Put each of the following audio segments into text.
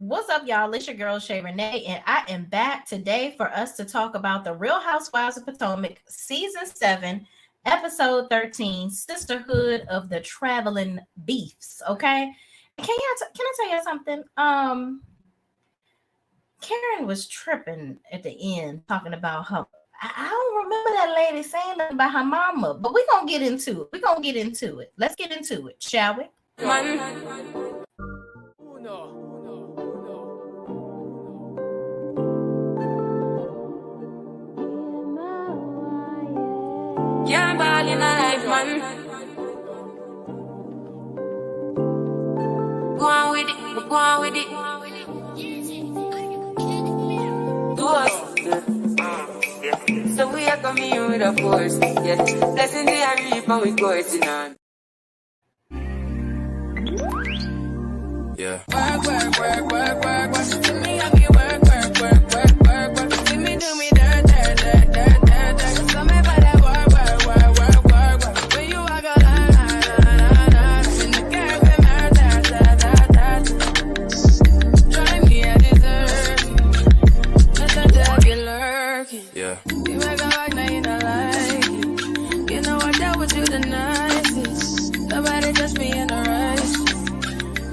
What's up, y'all? It's your girl Shay Renee, and I am back today for us to talk about the Real Housewives of Potomac, Season 7, Episode 13, Sisterhood of the Traveling Beefs. Okay, and can I tell you something? Karen was tripping at the end, talking about her. I don't remember that lady saying nothing about her mama, but we're gonna get into it. We're gonna get into it. Let's get into it, shall we? Can't ball in a life, man. Go on with it, go on with it. Do us. So we are coming in with a force. Yes, blessings we are reaping, we coursing on. Yeah. Work. What you do me, I be work. What you see me do me dirt. So me for that work. When you walk out, in the girl with murder. Try me, I deserve. That's a dog you lurking. Yeah. You make a like, now you don't like it. You know I dealt with you the nicest. Nobody touched me in the right.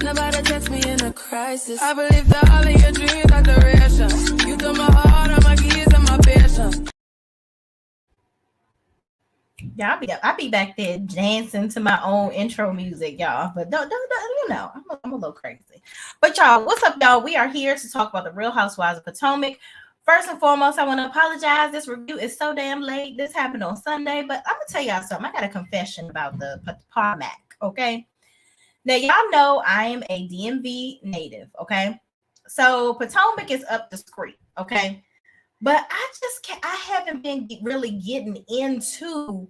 Nobody text me in a crisis. I believe that all of your dreams are duration. You took my heart, all my keys, and my patience. Yeah, I'll be back there dancing to my own intro music, y'all. But don't I'm a little crazy. But y'all, what's up, y'all? We are here to talk about the Real Housewives of Potomac. First and foremost, I want to apologize. This review is so damn late. This happened on Sunday, but I'm gonna tell y'all something. I got a confession about the Potomac. Okay. Now, y'all know I am a DMV native, okay? So Potomac is up the street, okay? But I just can't, I haven't been really getting into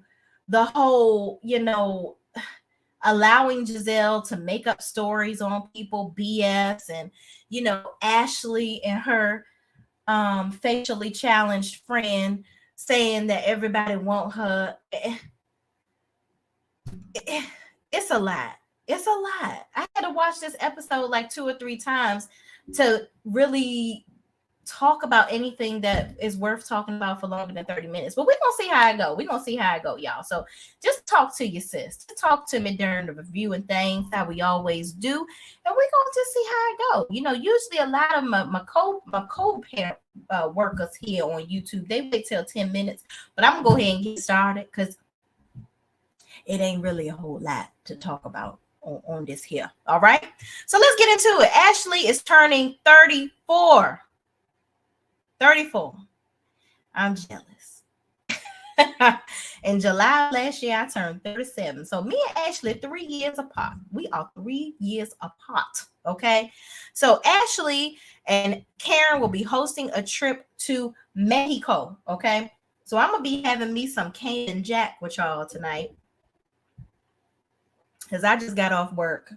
the whole, allowing Giselle to make up stories on people, BS, and, Ashley and her facially challenged friend saying that everybody want her. It's a lot. It's a lot. I had to watch this episode like 2 or 3 times to really talk about anything that is worth talking about for longer than 30 minutes. But we're going to see how it go. We're going to see how it go, y'all. So just talk to your sis. Just talk to me during the review and things, how we always do. And we're going to just see how it go. Usually a lot of my co-parent workers here on YouTube, they wait till 10 minutes. But I'm going to go ahead and get started because it ain't really a whole lot to talk about on this here. All right. So let's get into it. Ashley is turning 34. 34. I'm jealous. In July last year, I turned 37. So me and Ashley, 3 years apart. We are 3 years apart. Okay. So Ashley and Karen will be hosting a trip to Mexico. Okay. So I'm going to be having me some Cajun Jack with y'all tonight, because I just got off work.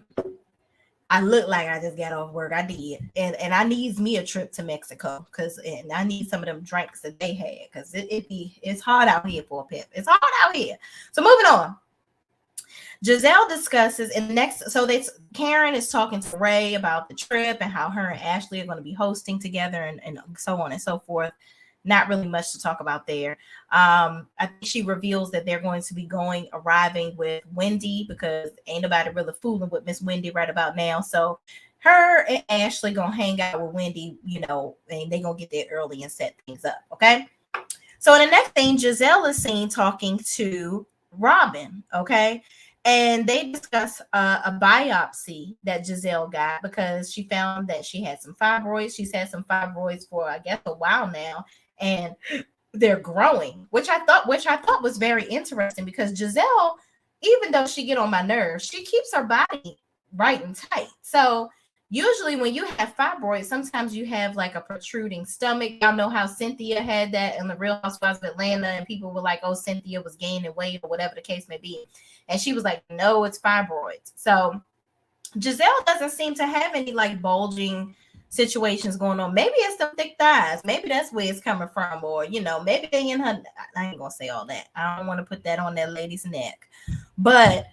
I look like I just got off work. I did. And I needs me a trip to Mexico and I need some of them drinks that they had because it's hard out here for a pimp. It's hard out here. So moving on. Giselle discusses in the next, so that's Karen is talking to Ray about the trip and how her and Ashley are going to be hosting together and so on and so forth. Not really much to talk about there. I think she reveals that they're going to be arriving with Wendy because ain't nobody really fooling with Miss Wendy right about now. So her and Ashley gonna hang out with Wendy, and they gonna get there early and set things up. Okay. So the next thing, Giselle is seen talking to Robin. Okay. And they discuss a biopsy that Giselle got because she found that she had some fibroids. She's had some fibroids for, I guess, a while now. And they're growing, which I thought was very interesting because Giselle, even though she get on my nerves, she keeps her body right and tight. So usually when you have fibroids, sometimes you have like a protruding stomach. Y'all know how Cynthia had that in the Real Housewives of Atlanta, and people were like, oh, Cynthia was gaining weight or whatever the case may be. And she was like, no, it's fibroids. So Giselle doesn't seem to have any like bulging situations going on. Maybe it's the thick thighs. Maybe that's where it's coming from. Or, maybe they in her, I ain't gonna say all that. I don't want to put that on that lady's neck. But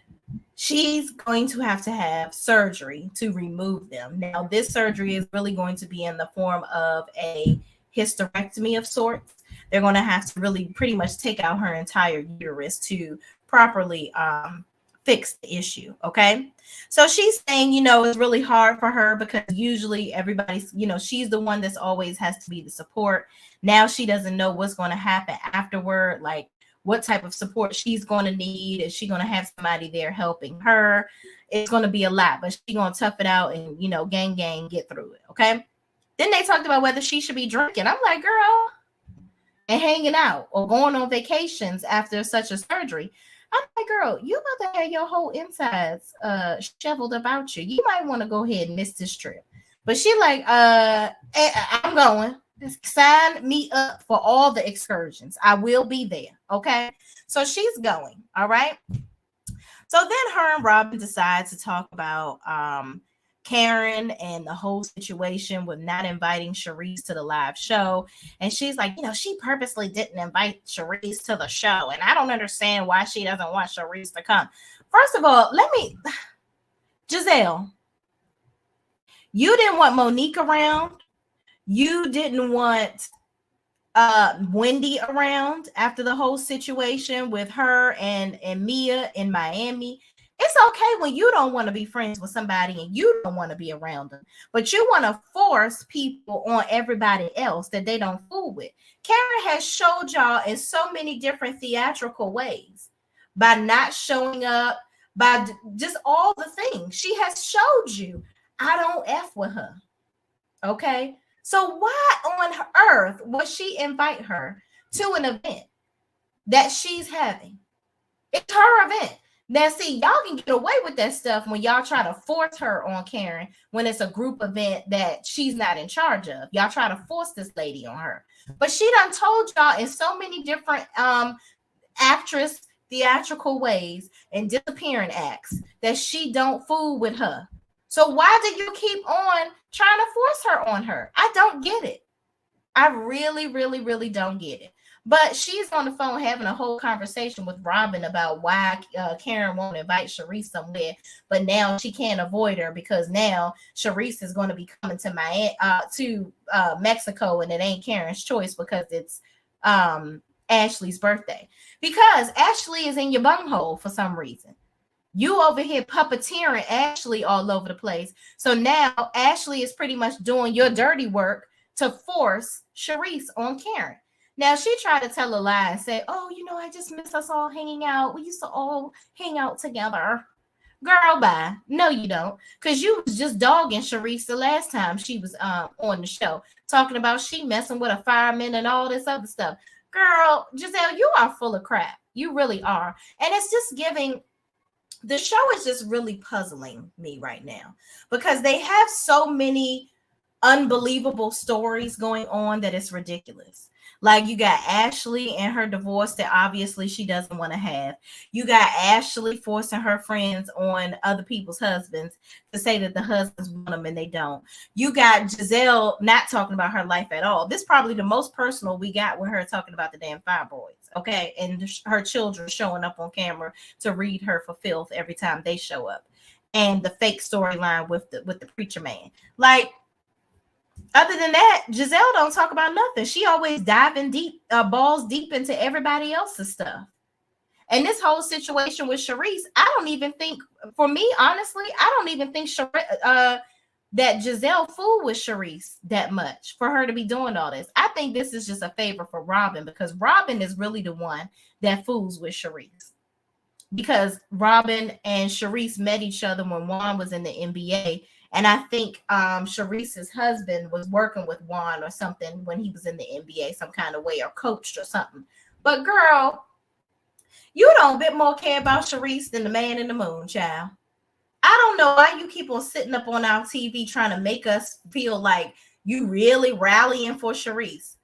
she's going to have surgery to remove them. Now, this surgery is really going to be in the form of a hysterectomy of sorts. They're going to have to really pretty much take out her entire uterus to properly fix the issue. Okay. So she's saying, it's really hard for her because usually everybody's, she's the one that's always has to be the support. Now she doesn't know what's going to happen afterward. Like, what type of support she's going to need. Is she going to have somebody there helping her? It's going to be a lot, but she's going to tough it out and, gang, get through it. Okay. Then they talked about whether she should be drinking. I'm like, girl, and hanging out or going on vacations after such a surgery. I'm like, girl, you about to have your whole insides shoveled about you. You might want to go ahead and miss this trip. But she like, I'm going. Sign me up for all the excursions. I will be there. Okay. So she's going. All right. So then her and Robin decide to talk about Karen and the whole situation with not inviting Charisse to the live show. And she's like, she purposely didn't invite Charisse to the show. And I don't understand why she doesn't want Charisse to come. First of all, Giselle, you didn't want Monique around. You didn't want Wendy around after the whole situation with her and Mia in Miami. It's okay when you don't want to be friends with somebody and you don't want to be around them, but you want to force people on everybody else that they don't fool with. Karen has showed y'all in so many different theatrical ways by not showing up, by just all the things. She has showed you, I don't F with her. Okay. So why on earth would she invite her to an event that she's having? It's her event. Now, see, y'all can get away with that stuff when y'all try to force her on Karen when it's a group event that she's not in charge of. Y'all try to force this lady on her. But she done told y'all in so many different actress theatrical ways and disappearing acts that she don't fool with her. So why do you keep on trying to force her on her? I don't get it. I really, really, really don't get it. But she's on the phone having a whole conversation with Robin about why Karen won't invite Charisse somewhere, but now she can't avoid her because now Charisse is going to be coming to Mexico, and it ain't Karen's choice because it's Ashley's birthday. Because Ashley is in your bunghole for some reason. You over here puppeteering Ashley all over the place. So now Ashley is pretty much doing your dirty work to force Charisse on Karen. Now she tried to tell a lie and say, oh, I just miss us all hanging out. We used to all hang out together. Girl, bye. No, you don't. Because you was just dogging Charisse the last time she was on the show, talking about she messing with a fireman and all this other stuff. Girl, Giselle, you are full of crap. You really are. And it's just giving... The show is just really puzzling me right now because they have so many unbelievable stories going on that it's ridiculous. Like you got Ashley and her divorce that obviously she doesn't want to have. You got Ashley forcing her friends on other people's husbands to say that the husbands want them and they don't. You got Giselle not talking about her life at all. This is probably the most personal we got with her talking about the damn fibroids. Okay. And her children showing up on camera to read her for filth every time they show up. And the fake storyline with the preacher man. Like, other than that, Giselle don't talk about nothing. She always diving deep, balls deep into everybody else's stuff. And this whole situation with Charisse, I don't even think, for me, honestly, I don't even think that Giselle fooled with Charisse that much for her to be doing all this. I think this is just a favor for Robin because Robin is really the one that fools with Charisse. Because Robin and Charisse met each other when Juan was in the NBA. And I think Charisse's husband was working with Juan or something when he was in the NBA some kind of way or coached or something. But girl, you don't a bit more care about Charisse than the man in the moon, child. I don't know why you keep on sitting up on our TV trying to make us feel like you really rallying for Charisse.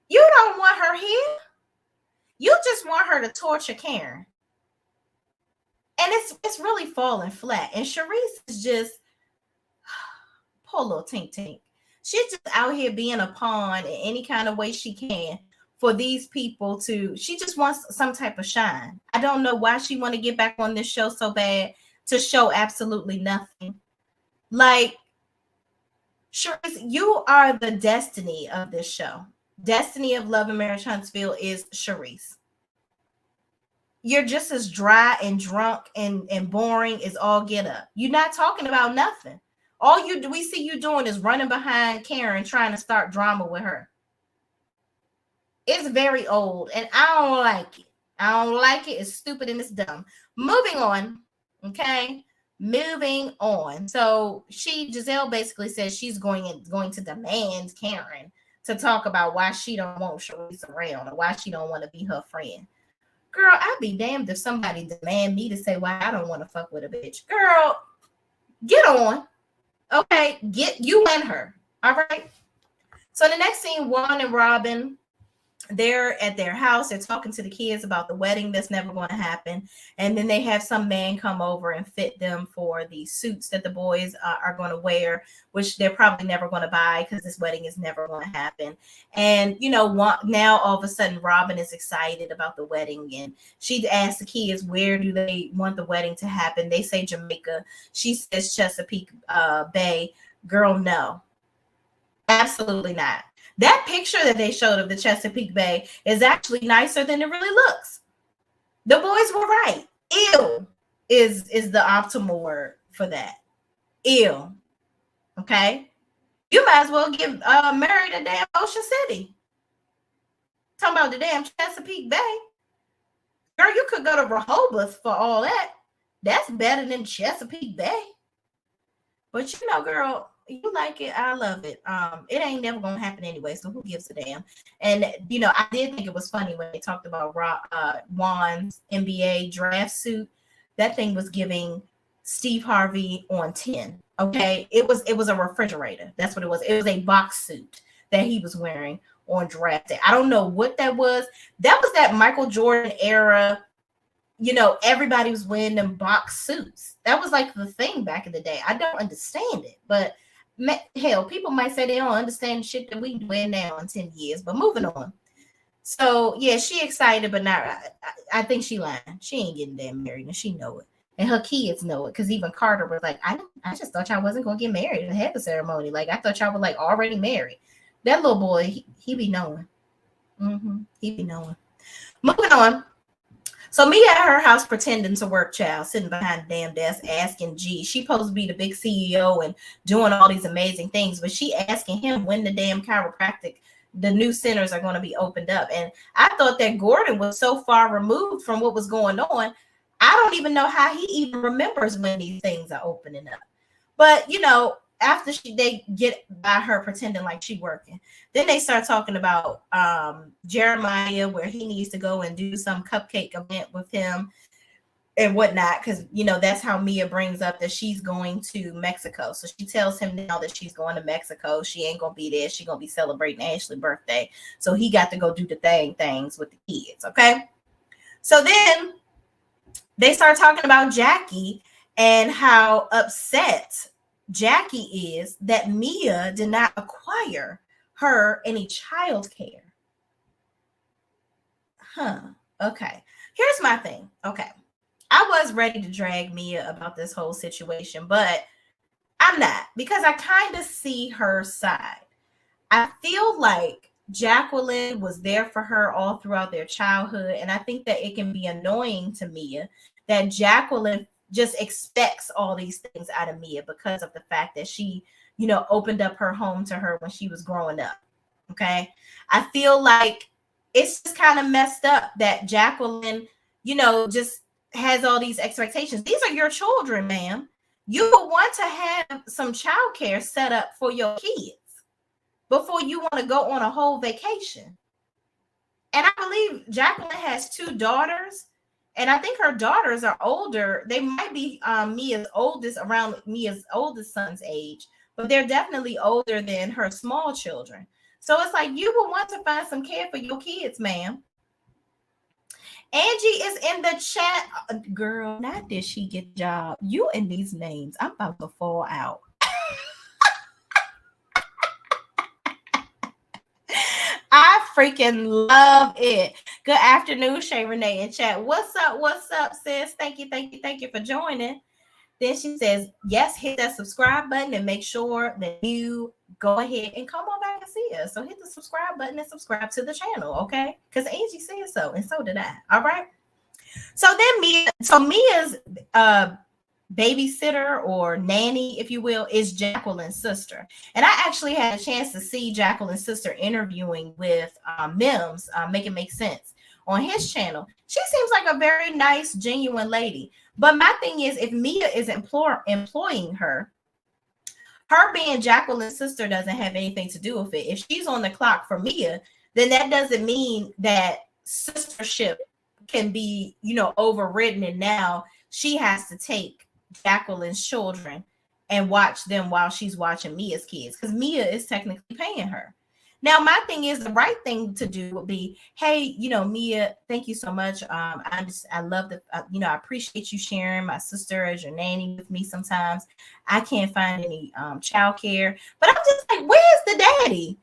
You don't want her here. You just want her to torture Karen. And it's really falling flat. And Charisse is just... Poor little tink. She's just out here being a pawn in any kind of way she can for these people to, she just wants some type of shine. I don't know why she want to get back on this show so bad to show absolutely nothing. Like, Charisse, you are the destiny of this show. Destiny of Love and Marriage Huntsville is Charisse. You're just as dry and drunk and boring as all get up. You're not talking about nothing. All you do, we see you doing is running behind Karen, trying to start drama with her. It's very old, and I don't like it. I don't like it. It's stupid and it's dumb. Moving on, okay? Moving on. So Giselle basically says she's going to demand Karen to talk about why she don't want Charisse around or why she don't want to be her friend. Girl, I'd be damned if somebody demand me to say why I don't want to fuck with a bitch. Girl, get on. Okay, get you and her. All right. So the next scene, Juan and Robin, they're at their house. They're talking to the kids about the wedding that's never going to happen. And then they have some man come over and fit them for the suits that the boys are going to wear, which they're probably never going to buy because this wedding is never going to happen. And, now all of a sudden Robin is excited about the wedding. And she asked the kids, where do they want the wedding to happen? They say Jamaica. She says Chesapeake Bay. Girl, no. Absolutely not. That picture that they showed of the Chesapeake Bay is actually nicer than it really looks. The boys were right. Ew is the optimal word for that. Ew. Okay? You might as well get married in damn Ocean City. Talking about the damn Chesapeake Bay. Girl, you could go to Rehoboth for all that. That's better than Chesapeake Bay. But girl, you like it, I love it. It ain't never gonna happen anyway, so who gives a damn? And I did think it was funny when they talked about Juan's NBA draft suit. That thing was giving Steve Harvey on 10. Okay, it was a refrigerator. That's what it was. It was a box suit that he was wearing on draft day. I don't know what that was. That was that Michael Jordan era. Everybody was wearing them box suits. That was like the thing back in the day. I don't understand it, but hell, people might say they don't understand the shit that we wear now in 10 years, but moving on. So yeah, she excited, but not, I think she lying. She ain't getting damn married, and she know it. And her kids know it, because even Carter was like, I just thought y'all wasn't gonna get married and have a ceremony. Like, I thought y'all were like already married. That little boy, he be knowing. He be knowing. Moving on. So Mia at her house pretending to work, child, sitting behind the damn desk asking G. She supposed to be the big CEO and doing all these amazing things, but she asking him when the damn chiropractic, the new centers are going to be opened up. And I thought that Gordon was so far removed from what was going on. I don't even know how he even remembers when these things are opening up. But, after they get by her pretending like she working, then they start talking about Jeremiah, where he needs to go and do some cupcake event with him and whatnot, because that's how Mia brings up that she's going to Mexico. So she tells him now that she's going to Mexico. She ain't gonna be there. She's gonna be celebrating Ashley's birthday. So he got to go do the things with the kids. Okay. So then they start talking about Jackie and how upset Jackie is that Mia did not acquire her any child care. Okay. Here's my thing. Okay. I was ready to drag Mia about this whole situation, but I'm not, because I kind of see her side. I feel like Jacqueline was there for her all throughout their childhood, and I think that it can be annoying to Mia that Jacqueline just expects all these things out of Mia because of the fact that she, opened up her home to her when she was growing up. Okay. I feel like it's just kind of messed up that Jacqueline, just has all these expectations. These are your children, ma'am. You will want to have some childcare set up for your kids before you want to go on a whole vacation. And I believe Jacqueline has 2 daughters. And I think her daughters are older. They might be Mia's oldest, around Mia's oldest son's age, but they're definitely older than her small children. So it's like, you will want to find some care for your kids, ma'am. Angie is in the chat. Girl, not did she get a job. You and these names, I'm about to fall out. I freaking love it. Good afternoon, Shay Renee in chat. What's up, sis? Thank you for joining. Then she says, yes, hit that subscribe button and make sure that you go ahead and come on back and see us. So hit the subscribe button and subscribe to the channel, okay? Because Angie said so, and so did I. All right. So then Mia's babysitter or nanny, if you will, is Jacqueline's sister. And I actually had a chance to see Jacqueline's sister interviewing with Mims, Make It Make Sense, on his channel. She seems like a very nice, genuine lady. But my thing is, if Mia is employing her being Jacqueline's sister doesn't have anything to do with it. If she's on the clock for Mia, then that doesn't mean that sistership can be, overridden, and now she has to take Jacqueline's children and watch them while she's watching Mia's kids, because Mia is technically paying her. Now, my thing is, the right thing to do would be, hey, Mia, thank you so much. I love the, I appreciate you sharing my sister as your nanny with me sometimes. I can't find any childcare, but I'm just like, where's the daddy?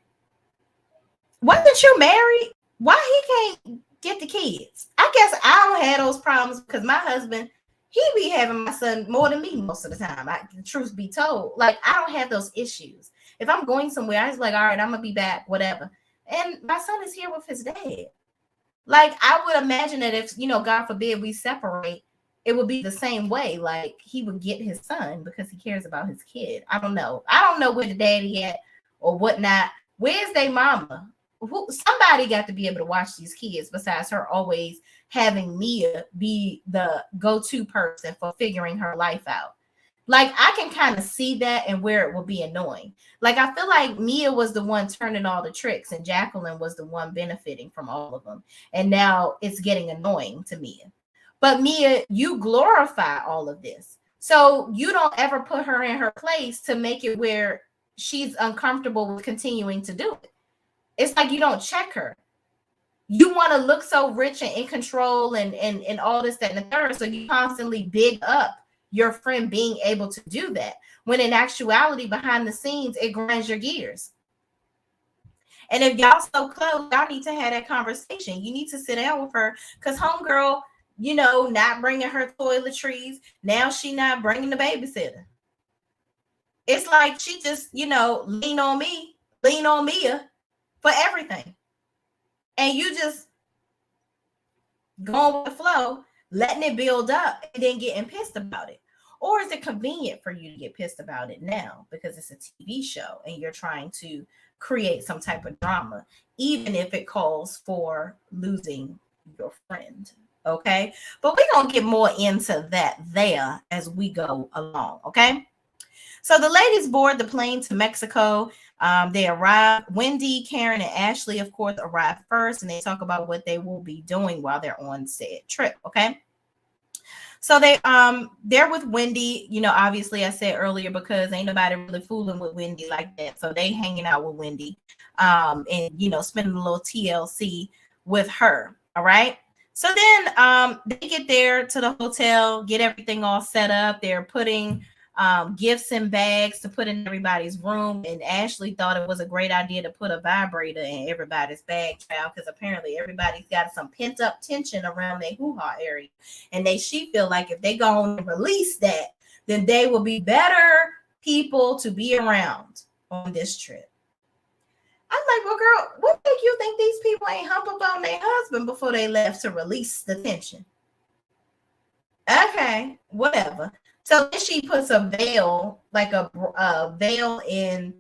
Wasn't you married? Why he can't get the kids? I guess I don't have those problems because my husband, he be having my son more than me most of the time. The truth be told, like, I don't have those issues. If I'm going somewhere, I was like, all right, I'm gonna be back, whatever. And my son is here with his dad. Like, I would imagine that if, God forbid we separate, it would be the same way. Like, he would get his son because he cares about his kid. I don't know. I don't know where the daddy at or whatnot. Where's their mama? Somebody got to be able to watch these kids besides her always having Mia be the go-to person for figuring her life out. Like, I can kind of see that and where it will be annoying. Like, I feel like Mia was the one turning all the tricks and Jacqueline was the one benefiting from all of them. And now it's getting annoying to Mia. But Mia, you glorify all of this. So you don't ever put her in her place to make it where she's uncomfortable with continuing to do it. It's like you don't check her. You want to look so rich and in control and all this, that, and the third. So you constantly big up your friend being able to do that, when in actuality, behind the scenes, it grinds your gears. And if y'all so close, y'all need to have that conversation. You need to sit down with her, because homegirl, not bringing her toiletries. Now she not bringing the babysitter. It's like she just, lean on Mia for everything. And you just going with the flow, letting it build up and then getting pissed about it. Or is it convenient for you to get pissed about it now because it's a TV show and you're trying to create some type of drama, even if it calls for losing your friend? Okay. But we're going to get more into that there as we go along. Okay. So the ladies board the plane to Mexico. They arrive. Wendy, Karen, and Ashley, of course, arrive first, and they talk about what they will be doing while they're on said trip. Okay. So they're with Wendy, obviously I said earlier, because ain't nobody really fooling with Wendy like that. So they hanging out with Wendy, and, spending a little TLC with her. All right. So then they get there to the hotel, get everything all set up. They're putting gifts in bags to put in everybody's room. And Ashley thought it was a great idea to put a vibrator in everybody's bag, child, because apparently everybody's got some pent up tension around their hoo-ha area. And she feel like if they go on and release that, then they will be better people to be around on this trip. I'm like, well, girl, what make you think these people ain't hump up on their husband before they left to release the tension? Okay, whatever. So then she puts a veil, like a veil in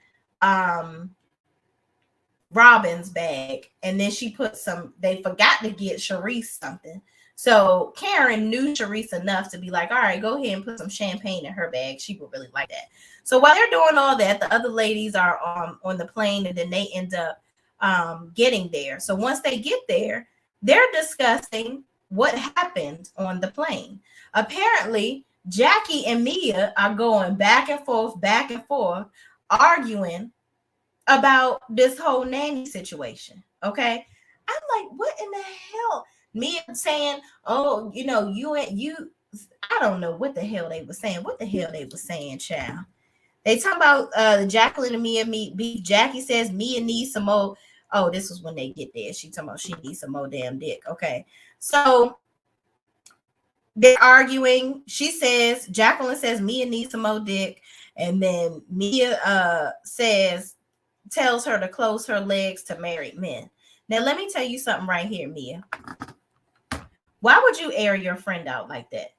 Robin's bag. And then she put they forgot to get Sharice something. So Karen knew Sharice enough to be like, all right, go ahead and put some champagne in her bag. She would really like that. So while they're doing all that, the other ladies are on the plane, and then they end up getting there. So once they get there, they're discussing what happened on the plane. Apparently, Jackie and Mia are going back and forth, arguing about this whole nanny situation. Okay. I'm like, what in the hell? Mia saying, oh, you, I don't know what the hell they were saying. What the hell they were saying, child? They talk about Jacqueline and Mia meet beef. Jackie says Mia needs some more Oh, this was when they get there. She talking about she needs some more damn dick. Okay. So they're arguing. She says, Jacqueline says Mia needs some more dick. And then Mia tells her to close her legs to married men. Now, let me tell you something right here, Mia. Why would you air your friend out like that?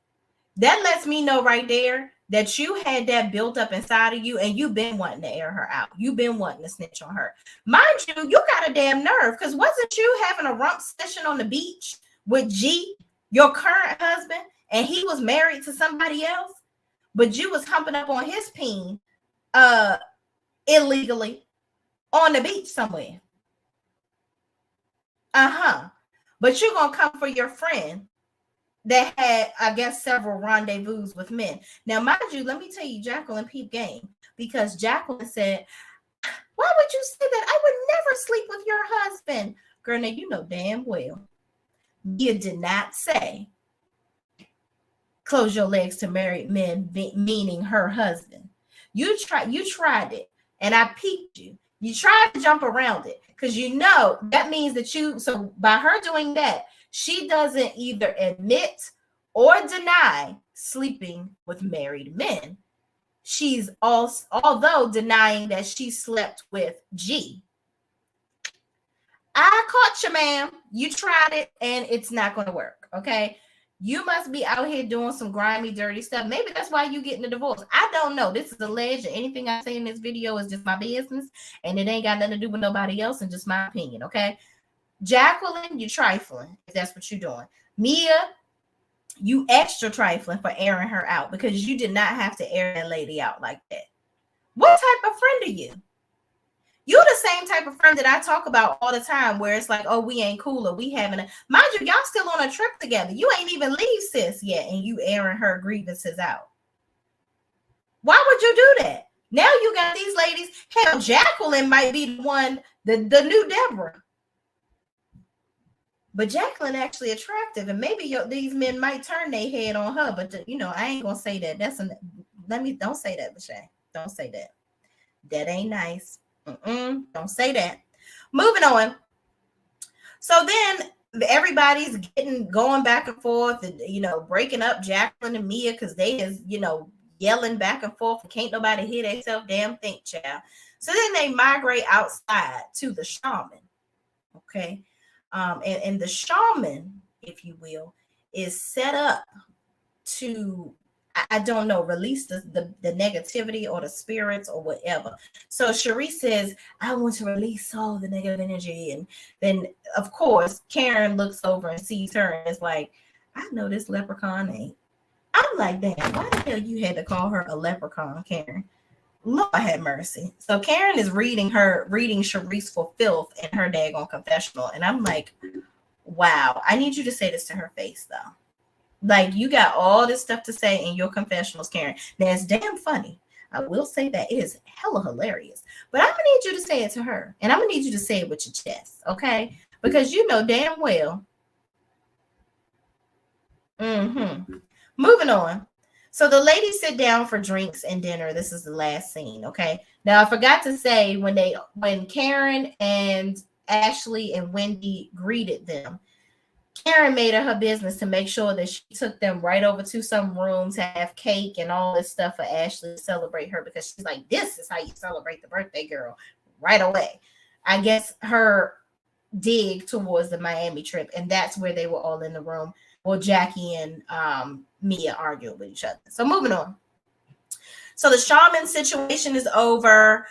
That lets me know right there that you had that built up inside of you and you've been wanting to air her out. You've been wanting to snitch on her. Mind you, you got a damn nerve, because wasn't you having a rump session on the beach with G, your current husband, and he was married to somebody else, but you was humping up on his peen illegally on the beach somewhere. But you're going to come for your friend that had, I guess, several rendezvous with men. Now, mind you, let me tell you, Jacqueline peep game, because Jacqueline said, why would you say that? I would never sleep with your husband. Girl, now you know damn well Mia did not say close your legs to married men, meaning her husband. You tried it, and I peeped you. You tried to jump around it, because you know that means that so by her doing that, she doesn't either admit or deny sleeping with married men. She's also, although denying that she slept with G. I caught you, ma'am. You tried it, and it's not going to work, okay? You must be out here doing some grimy, dirty stuff. Maybe that's why you getting a divorce. I don't know. This is alleged. Anything I say in this video is just my business, and it ain't got nothing to do with nobody else, and just my opinion, okay? Jacqueline, you trifling if that's what you're doing. Mia, you extra trifling for airing her out, because you did not have to air that lady out like that. What type of friend are you? You're the same type of friend that I talk about all the time, where it's like, oh, we ain't cool, or we having a, mind you, y'all still on a trip together. You ain't even leave sis yet, and you airing her grievances out. Why would you do that? Now you got these ladies. Hell, Jacqueline might be the one, the new Deborah. But Jacqueline actually attractive, and maybe these men might turn their head on her. But I ain't gonna say that. Don't say that, Bashay. Don't say that. That ain't nice. Don't say that. Moving on. So then everybody's going back and forth, and breaking up Jacqueline and Mia, because they is yelling back and forth, and can't nobody hear themselves damn think, child. So then they migrate outside to the shaman. Okay. And the shaman, if you will, is set up to, I don't know, release the negativity or the spirits or whatever. So Cherie says, I want to release all the negative energy. And then, of course, Karen looks over and sees her and is like, I know this leprechaun ain't. I'm like, damn, why the hell you had to call her a leprechaun, Karen? Lord have mercy. So Karen is reading Cherie's for filth in her daggone confessional. And I'm like, wow, I need you to say this to her face, though. Like, you got all this stuff to say in your confessionals, Karen. Now, it's damn funny. I will say that. It is hella hilarious. But I'm going to need you to say it to her. And I'm going to need you to say it with your chest, okay? Because you know damn well. Moving on. So the ladies sit down for drinks and dinner. This is the last scene, okay? Now, I forgot to say, when Karen and Ashley and Wendy greeted them, Karen made it her business to make sure that she took them right over to some room to have cake and all this stuff for Ashley to celebrate her, because she's like, this is how you celebrate the birthday girl right away. I guess her dig towards the Miami trip, and that's where they were all in the room. Well, Jackie and Mia arguing with each other. So moving on. So the shaman situation is over.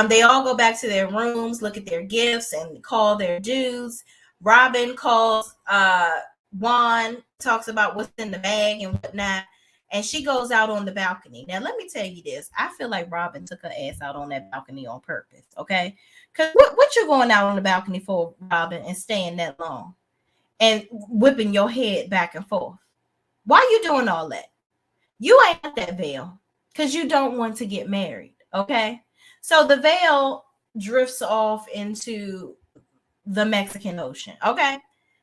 They all go back to their rooms, look at their gifts, and call their dues. Robin calls Juan, talks about what's in the bag and whatnot, and she goes out on the balcony. Now, let me tell you this. I feel like Robin took her ass out on that balcony on purpose, okay? Because what you going out on the balcony for, Robin, and staying that long and whipping your head back and forth? Why you doing all that? You ain't got that veil because you don't want to get married, okay? So the veil drifts off into the Mexican Ocean, okay?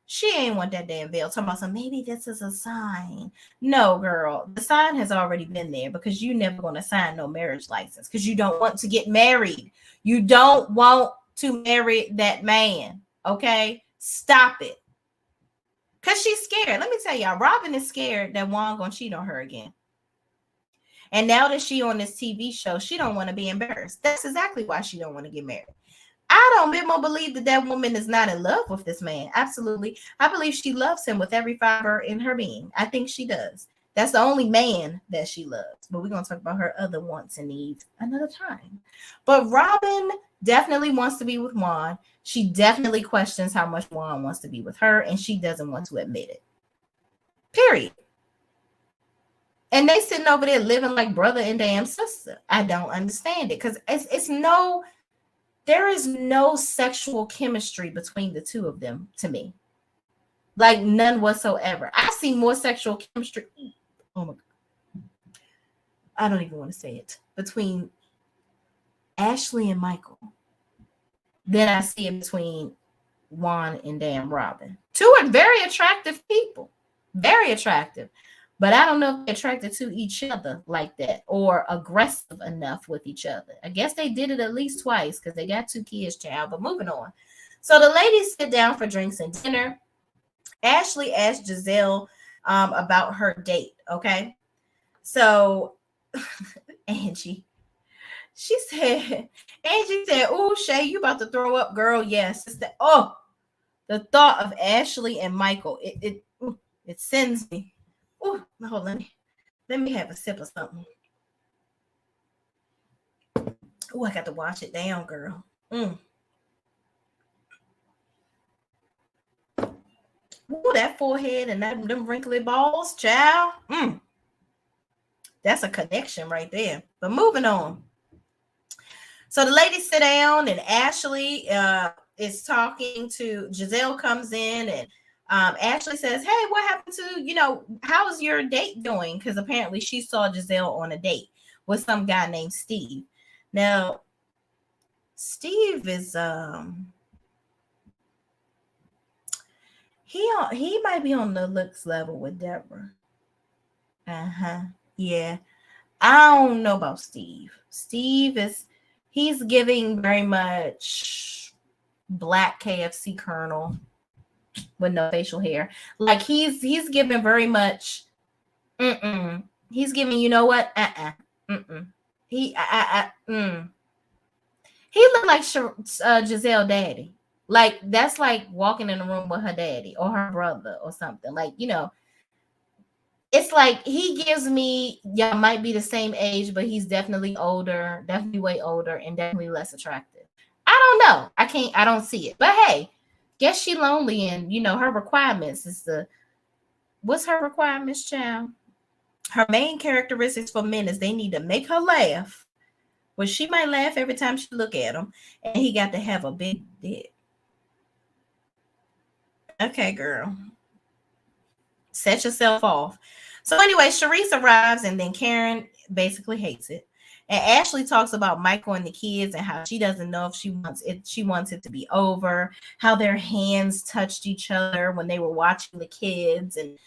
She ain't want that damn veil. Talking about some, maybe this is a sign. No, girl, the sign has already been there, because you never going to sign no marriage license because you don't want to get married. You don't want to marry that man. Okay, stop it. Cause she's scared. Let me tell y'all, Robin is scared that Juan gonna cheat on her again. And now that she on this TV show, she don't want to be embarrassed. That's exactly why she don't want to get married. I don't bit more believe that that woman is not in love with this man. Absolutely. I believe she loves him with every fiber in her being. I think she does. That's the only man that she loves. But we're going to talk about her other wants and needs another time. But Robin definitely wants to be with Juan. She definitely questions how much Juan wants to be with her, and she doesn't want to admit it. Period. And they sitting over there living like brother and damn sister. I don't understand it because there is no sexual chemistry between the two of them to me. Like none whatsoever. I see more sexual chemistry. Oh my God. I don't even want to say it. Between Ashley and Michael than I see it between Juan and damn Robin. Two are very attractive people. Very attractive. But I don't know if they're attracted to each other like that or aggressive enough with each other. I guess they did it at least twice because they got 2 kids, child. But moving on. So the ladies sit down for drinks and dinner. Ashley asked Giselle about her date, okay? So Angie said, "Oh, Shay, you about to throw up, girl." Yes. The thought of Ashley and Michael, it sends me. Oh, hold on. Let me have a sip of something. Oh, I got to wash it down, girl. Oh, that forehead and them wrinkly balls, child. That's a connection right there. But moving on. So the ladies sit down and Ashley is talking to Giselle comes in and Ashley says, "Hey, what happened to, how's your date doing?" Because apparently she saw Giselle on a date with some guy named Steve. Now, Steve is he might be on the looks level with Deborah. Yeah. I don't know about Steve. He's giving very much black KFC Colonel with no facial hair. Like he's giving very much. He's giving, you know what? He looked like Giselle daddy. Like that's like walking in a room with her daddy or her brother or something. Like, it's like he gives me, y'all might be the same age, but he's definitely older, definitely way older, and definitely less attractive. I don't know. I don't see it. But hey, guess she lonely, and her requirements is what's her requirements, child? Her main characteristics for men is they need to make her laugh. Well, she might laugh every time she look at him, and he got to have a big dick. Okay, girl. Set yourself off. So anyway, Sharice arrives and then Karen basically hates it. And Ashley talks about Michael and the kids and how she doesn't know if she wants it to be over, how their hands touched each other when they were watching the kids. And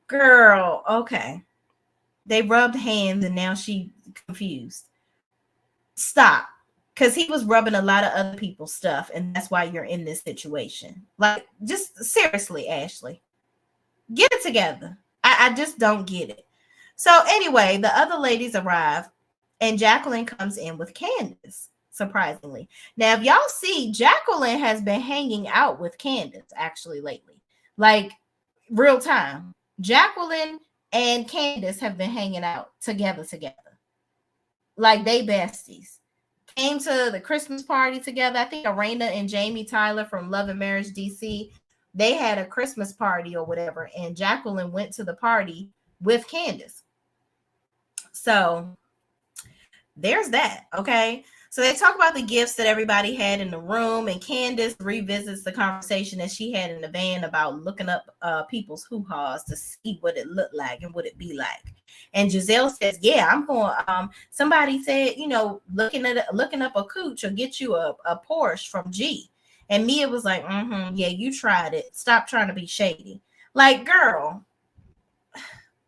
girl, okay. They rubbed hands and now she confused. Stop. Because he was rubbing a lot of other people's stuff and that's why you're in this situation. Like, just seriously, Ashley. Get it together. I just don't get it. So anyway, the other ladies arrive and Jacqueline comes in with Candace, surprisingly. Now, if y'all see, Jacqueline has been hanging out with Candace actually lately. Like real time. Jacqueline and Candace have been hanging out together. Like they besties. Came to the Christmas party together. I think Arena and Jamie Tyler from Love and Marriage DC, they had a Christmas party or whatever, and Jacqueline went to the party with Candace. So there's that, okay? So they talk about the gifts that everybody had in the room, and Candace revisits the conversation that she had in the van about looking up people's hoo-haws to see what it looked like and what it be like. And Giselle says, "Yeah, I'm going. Somebody said, looking up a cooch will get you a Porsche from G." And Mia was like, "Yeah, you tried it. Stop trying to be shady." Like, girl,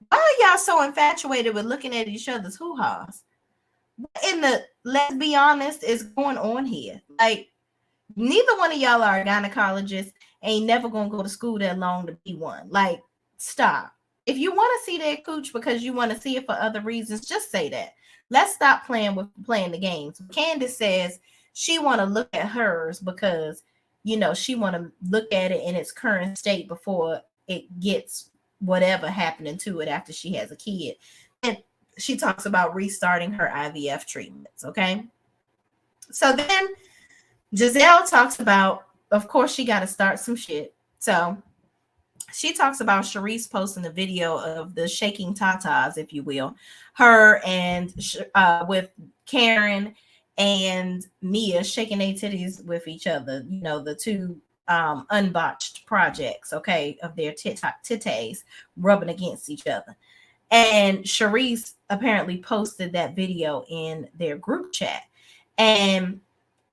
why are y'all so infatuated with looking at each other's hoo-haws? What in the, let's be honest, is going on here? Like, Neither one of y'all are a gynecologist. Ain't never gonna go to school that long to be one. Like, stop. If you want to see that cooch because you want to see it for other reasons, just say that. Let's stop playing the games. Candace says she want to look at hers because she want to look at it in its current state before it gets whatever happening to it after she has a kid. And she talks about restarting her IVF treatments. Okay. So then Giselle talks about, of course, she got to start some shit. So she talks about Sharice posting a video of the shaking tatas, if you will, her and with Karen and Mia shaking their titties with each other. The two unbotched projects, okay, of their titties rubbing against each other. And Sharice apparently posted that video in their group chat. And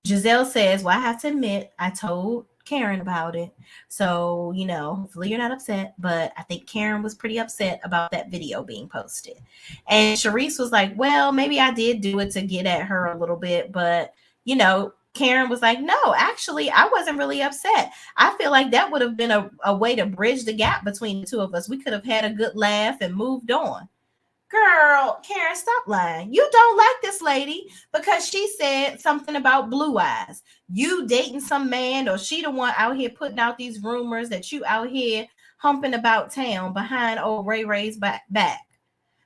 Giselle says, well, I have to admit, I told Karen about it. So, hopefully you're not upset, but I think Karen was pretty upset about that video being posted. And Sharice was like, well, maybe I did do it to get at her a little bit, but, Karen was like, no, actually, I wasn't really upset. I feel like that would have been a way to bridge the gap between the two of us. We could have had a good laugh and moved on. Girl, Karen, stop lying. You don't like this lady because she said something about blue eyes. You dating some man, or she the one out here putting out these rumors that you out here humping about town behind old Ray Ray's back.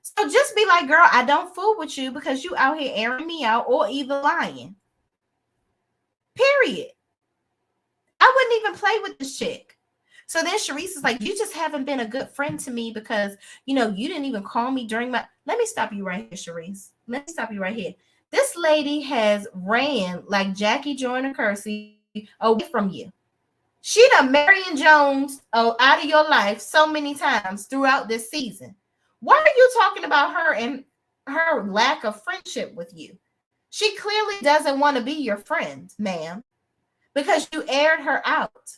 So just be like, girl, I don't fool with you because you out here airing me out or either lying. Period. I wouldn't even play with this chick. So then Sharice is like, you just haven't been a good friend to me because, you didn't even call me during my... Let me stop you right here, Sharice. Let me stop you right here. This lady has ran like Jackie Joyner Kersee away from you. She done Marion Jones out of your life so many times throughout this season. Why are you talking about her and her lack of friendship with you? She clearly doesn't want to be your friend, ma'am, because you aired her out.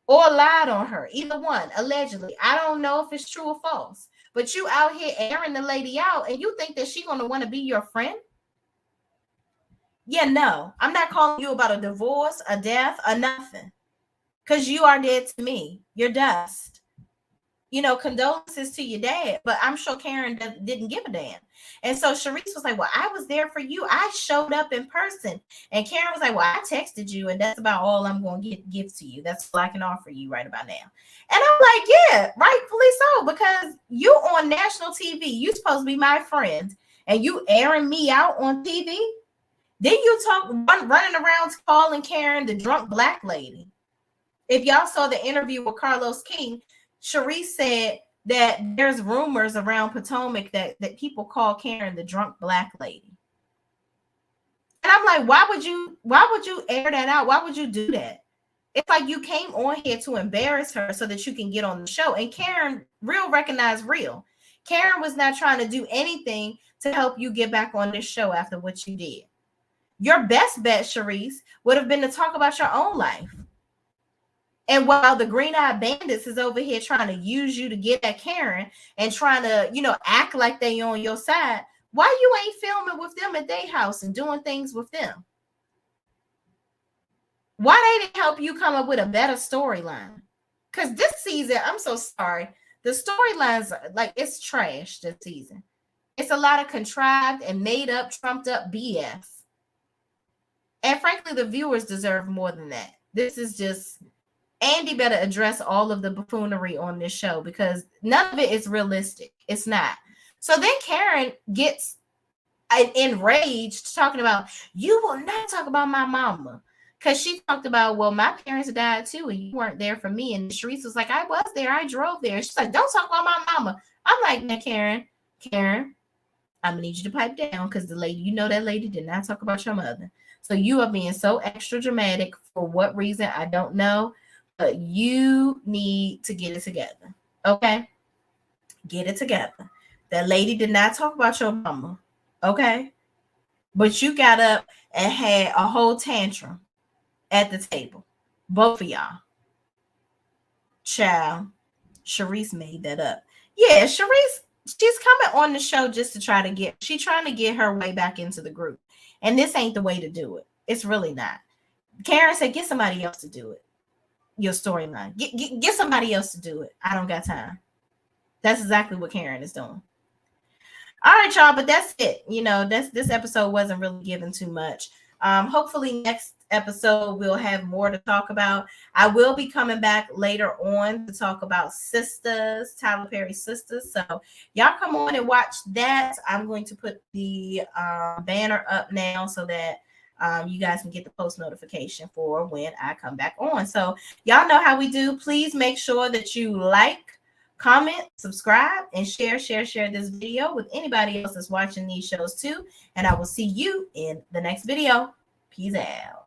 Or lied on her, either one, allegedly. I don't know if it's true or false. But you out here airing the lady out, and you think that she's going to want to be your friend? Yeah, no. I'm not calling you about a divorce, a death, or nothing. Because you are dead to me. You're dust. Condolences to your dad. But I'm sure Karen didn't give a damn. And so Sharice was like, well, I was there for you. I showed up in person. And Karen was like, well, I texted you, and that's about all I'm going to give to you. That's all I can offer you right about now. And I'm like, yeah, rightfully so, because you on national TV. You supposed to be my friend, and you airing me out on TV. Then you running around calling Karen the drunk black lady. If y'all saw the interview with Carlos King, Sharice said that there's rumors around Potomac that people call Karen the drunk black lady. And I'm like, why would you air that out? Why would you do that? It's like you came on here to embarrass her so that you can get on the show. And Karen recognized real. Karen was not trying to do anything to help you get back on this show after what you did. Your best bet, Sharice, would have been to talk about your own life. And while the Green-Eyed Bandits is over here trying to use you to get at Karen and trying to, act like they on your side, why you ain't filming with them at their house and doing things with them? Why they didn't help you come up with a better storyline? Because this season, I'm so sorry, the storylines, it's trash this season. It's a lot of contrived and made up, trumped up BS. And frankly, the viewers deserve more than that. This is just... Andy better address all of the buffoonery on this show because none of it is realistic. It's not. So then Karen gets enraged talking about, you will not talk about my mama. Because she talked about, well, my parents died too, and you weren't there for me. And Sharice was like, I was there. I drove there. She's like, don't talk about my mama. I'm like, now, Karen, I'm going to need you to pipe down because the lady, that lady did not talk about your mother. So you are being so extra dramatic. For what reason, I don't know. But you need to get it together. Okay? Get it together. That lady did not talk about your mama. Okay? But you got up and had a whole tantrum at the table. Both of y'all. Child. Sharice made that up. Yeah, Sharice, she's coming on the show just to she's trying to get her way back into the group. And this ain't the way to do it. It's really not. Karen said, get somebody else to do it. Your storyline. Get somebody else to do it. I don't got time. That's exactly what Karen is doing. All right, y'all, but that's it. You know, this episode wasn't really given too much. Hopefully next episode we'll have more to talk about. I will be coming back later on to talk about Sisters, Tyler Perry Sisters. So y'all come on and watch that. I'm going to put the banner up now so that you guys can get the post notification for when I come back on. So y'all know how we do. Please make sure that you like, comment, subscribe, and share this video with anybody else that's watching these shows too. And I will see you in the next video. Peace out.